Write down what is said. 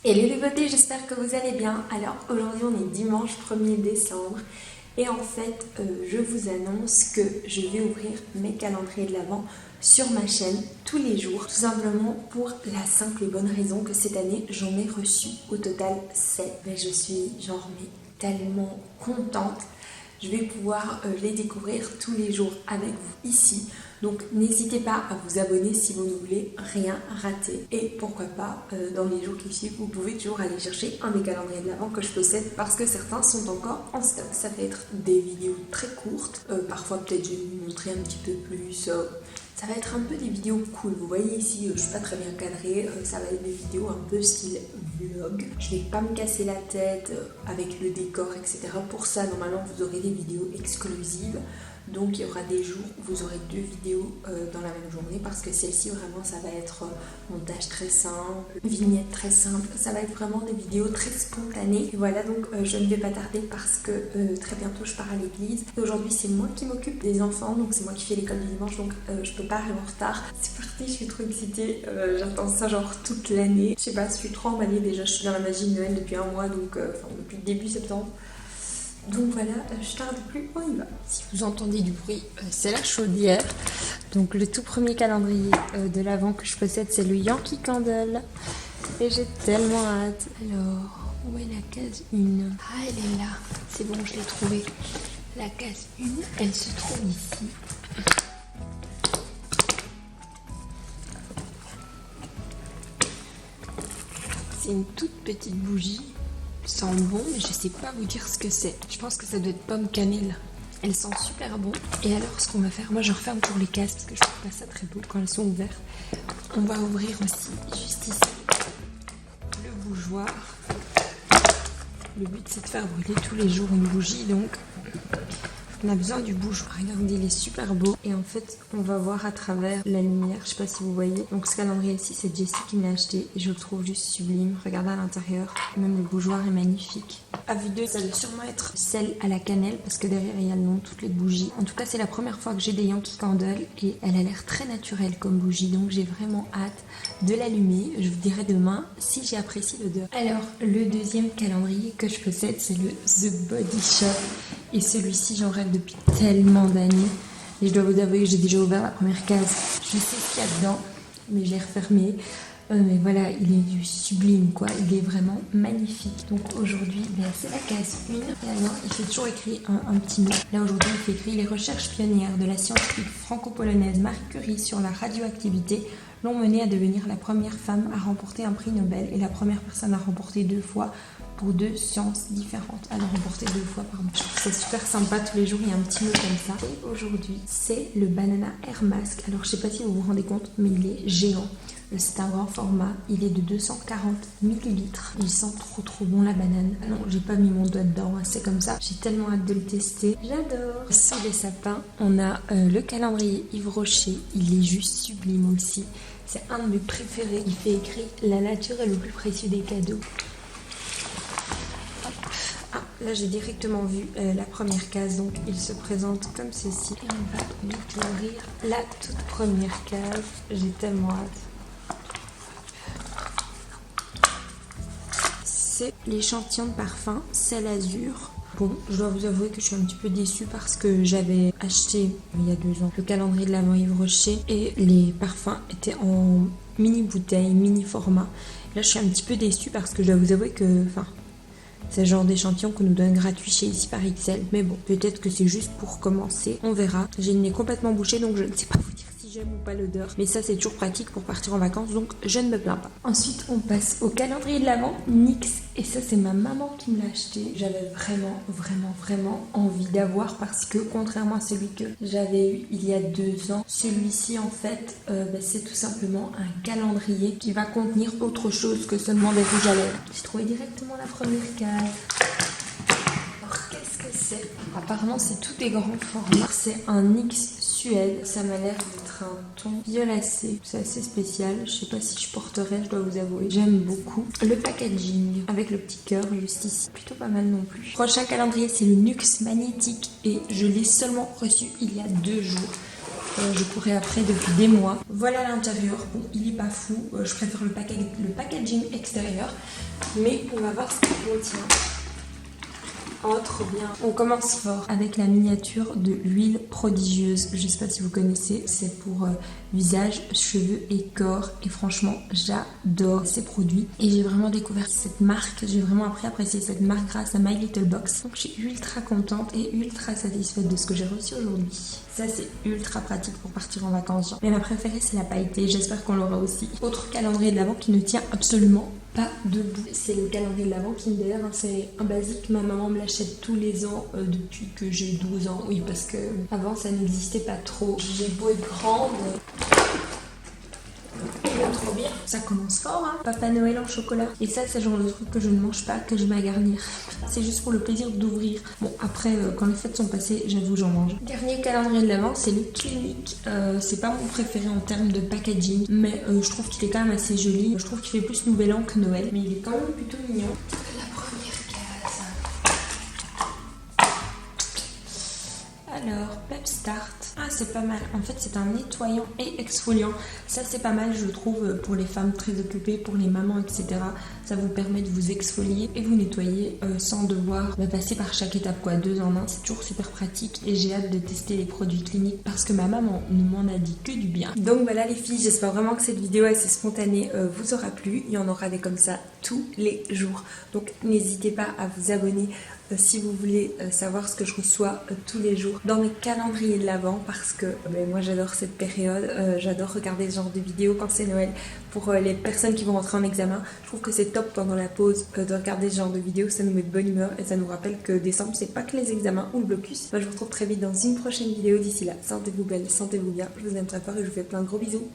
Hello les beautés, j'espère que vous allez bien. Alors aujourd'hui on est dimanche 1er décembre et en fait je vous annonce que je vais ouvrir mes calendriers de l'Avent sur ma chaîne tous les jours, tout simplement pour la simple et bonne raison que cette année j'en ai reçu au total 7. Mais je suis tellement contente. Je vais pouvoir les découvrir tous les jours avec vous ici. Donc n'hésitez pas à vous abonner si vous ne voulez rien rater. Et pourquoi pas, dans les jours qui suivent, vous pouvez toujours aller chercher un des calendriers de l'Avent que je possède parce que certains sont encore en stock. Ça va être des vidéos très courtes. Parfois peut-être je vais vous montrer un petit peu plus. Ça va être un peu des vidéos cool. Vous voyez ici, je suis pas très bien cadrée. Ça va être des vidéos un peu style vlog. Je vais pas me casser la tête avec le décor, etc. Pour ça, normalement, vous aurez des vidéos exclusives. Donc il y aura des jours où vous aurez 2 vidéos dans la même journée parce que celle-ci vraiment ça va être montage très simple, vignette très simple, ça va être vraiment des vidéos très spontanées. Et voilà, donc je ne vais pas tarder parce que très bientôt je pars à l'église. Et aujourd'hui c'est moi qui m'occupe des enfants, donc c'est moi qui fais l'école du dimanche, donc je peux pas arriver en retard. C'est parti, je suis trop excitée, j'attends ça genre toute l'année. Je sais pas, je suis trop emballée déjà, je suis dans la magie de Noël depuis un mois, donc depuis début septembre. Donc voilà, je tarde plus, on y va. Si vous entendez du bruit, c'est la chaudière. Donc le tout premier calendrier de l'Avent que je possède, c'est le Yankee Candle. Et j'ai tellement hâte. Alors, où est la case 1? Ah, elle est là. C'est bon, je l'ai trouvée. La case 1, elle se trouve ici. C'est une toute petite bougie. Sent bon, mais je sais pas vous dire ce que c'est. Je pense que ça doit être pomme cannelle. Elles sentent super bon. Et alors, ce qu'on va faire, moi je referme pour les cases parce que je trouve pas ça très beau quand elles sont ouvertes. On va ouvrir aussi, juste ici, le bougeoir. Le but c'est de faire brûler tous les jours une bougie, donc on a besoin du bougeoir. Regardez, il est super beau. Et en fait, on va voir à travers la lumière. Je sais pas si vous voyez. Donc ce calendrier ici, c'est Jessie qui me l'a acheté. Et je le trouve juste sublime. Regardez à l'intérieur. Même le bougeoir est magnifique. À vue d'œil, ça doit sûrement être celle à la cannelle. Parce que derrière, il y a le nom de toutes les bougies. En tout cas, c'est la première fois que j'ai des Yankee Candle. Et elle a l'air très naturelle comme bougie. Donc j'ai vraiment hâte de l'allumer. Je vous dirai demain si j'ai apprécié l'odeur. Alors, le deuxième calendrier que je possède, c'est le The Body Shop. Et celui-ci, j'en rêve depuis tellement d'années. Et je dois vous avouer que j'ai déjà ouvert la première case. Je sais ce qu'il y a dedans, mais je l'ai refermé. Mais voilà, il est du sublime, quoi. Il est vraiment magnifique. Donc aujourd'hui, c'est la case 1. Et alors, il fait toujours écrit un petit mot. Là, aujourd'hui, il fait écrit « Les recherches pionnières de la scientifique franco-polonaise Marie Curie sur la radioactivité l'ont menée à devenir la première femme à remporter un prix Nobel et la première personne à remporter 2 fois pour 2 sciences différentes. Alors remporter 2 fois, pardon. Je trouve ça super sympa, tous les jours il y a un petit mot comme ça. Et aujourd'hui, c'est le Banana Air Mask. Alors je sais pas si vous vous rendez compte, mais il est géant. C'est un grand format, il est de 240 ml. Il sent trop bon la banane. Non, j'ai pas mis mon doigt dedans, c'est comme ça. J'ai tellement hâte de le tester. J'adore. Sous les sapins, on a le calendrier Yves Rocher. Il est juste sublime aussi. C'est un de mes préférés. Il fait écrit « La nature est le plus précieux des cadeaux ». Là j'ai directement vu la première case, donc il se présente comme ceci. Et on va découvrir la toute première case. J'ai tellement hâte. C'est l'échantillon de parfum Ciel Azur. Bon, je dois vous avouer que je suis un petit peu déçue parce que j'avais acheté il y a 2 ans le calendrier de l'Avent Yves Rocher et les parfums étaient en mini bouteille, mini format. Là je suis un petit peu déçue parce que je dois vous avouer que... c'est le genre d'échantillon qu'on nous donne gratuit chez Ici par XL. Mais bon, peut-être que c'est juste pour commencer. On verra. J'ai le nez complètement bouché, donc je ne sais pas vous dire si j'aime ou pas l'odeur. Mais ça, c'est toujours pratique pour partir en vacances, donc je ne me plains pas. Ensuite, on passe au calendrier de l'Avent NYX. Et ça, c'est ma maman qui me l'a acheté. J'avais vraiment envie d'avoir parce que, contrairement à celui que j'avais eu il y a 2 ans, celui-ci, en fait, c'est tout simplement un calendrier qui va contenir autre chose que seulement des rouges à lèvres. J'ai trouvé directement la première case. Alors, qu'est-ce que c'est? Apparemment, c'est tout des grands formats. C'est un NYX Suède. Ça m'a l'air d'être un ton violacé. C'est assez spécial. Je sais pas si je porterai, je dois vous avouer. J'aime beaucoup. Le packaging avec le petit cœur juste ici. Plutôt pas mal non plus. Prochain calendrier, c'est le NYX Magnétique. Et je l'ai seulement reçu il y a 2 jours. je courais après depuis des mois. Voilà l'intérieur. Bon, il est pas fou. Je préfère le packaging extérieur. Mais on va voir ce qu'il contient. Oh, trop bien. On commence fort avec la miniature de l'huile prodigieuse. Je sais pas si vous connaissez. C'est pour visage, cheveux et corps. Et franchement, j'adore ces produits. Et j'ai vraiment découvert cette marque. J'ai vraiment appris à apprécier cette marque grâce à My Little Box. Donc je suis ultra contente et ultra satisfaite de ce que j'ai reçu aujourd'hui. Ça, c'est ultra pratique pour partir en vacances. Mais ma préférée, c'est la pailletée. J'espère qu'on l'aura aussi. Autre calendrier de l'Avent qui ne tient absolument pas debout. C'est le calendrier de l'Avent qui, d'ailleurs, c'est un basique. Ma maman me l'achète tous les ans depuis que j'ai 12 ans. Oui, parce que avant ça n'existait pas trop. J'ai beau être grande. Trop bien. Ça commence fort, hein. Papa Noël en chocolat. Et ça, c'est le genre de truc que je ne mange pas, que je vais garnir. C'est juste pour le plaisir d'ouvrir. Bon, après, quand les fêtes sont passées, j'avoue, j'en mange. Dernier calendrier de l'Avent, c'est le Clinique. C'est pas mon préféré en termes de packaging, mais je trouve qu'il est quand même assez joli. Je trouve qu'il fait plus Nouvel An que Noël, mais il est quand même plutôt mignon. La première case. Alors, Pep Start. Ah, c'est pas mal. En fait, c'est un nettoyant et exfoliant. Ça, c'est pas mal, je trouve, pour les femmes très occupées, pour les mamans, etc. Ça vous permet de vous exfolier et vous nettoyer sans devoir passer par chaque étape, quoi. 2 en 1, c'est toujours super pratique. Et j'ai hâte de tester les produits Clinique parce que ma maman ne m'en a dit que du bien. Donc voilà les filles, j'espère vraiment que cette vidéo assez spontanée vous aura plu. Il y en aura des comme ça tous les jours. Donc n'hésitez pas à vous abonner si vous voulez savoir ce que je reçois tous les jours dans mes calendriers de l'Avent, parce que moi j'adore cette période, j'adore regarder ce genre de vidéos quand c'est Noël. Pour les personnes qui vont rentrer en examen, je trouve que c'est top pendant la pause de regarder ce genre de vidéos, ça nous met de bonne humeur et ça nous rappelle que décembre c'est pas que les examens ou le blocus. Moi je vous retrouve très vite dans une prochaine vidéo, d'ici là, sentez-vous belle, sentez-vous bien, je vous aime très fort et je vous fais plein de gros bisous.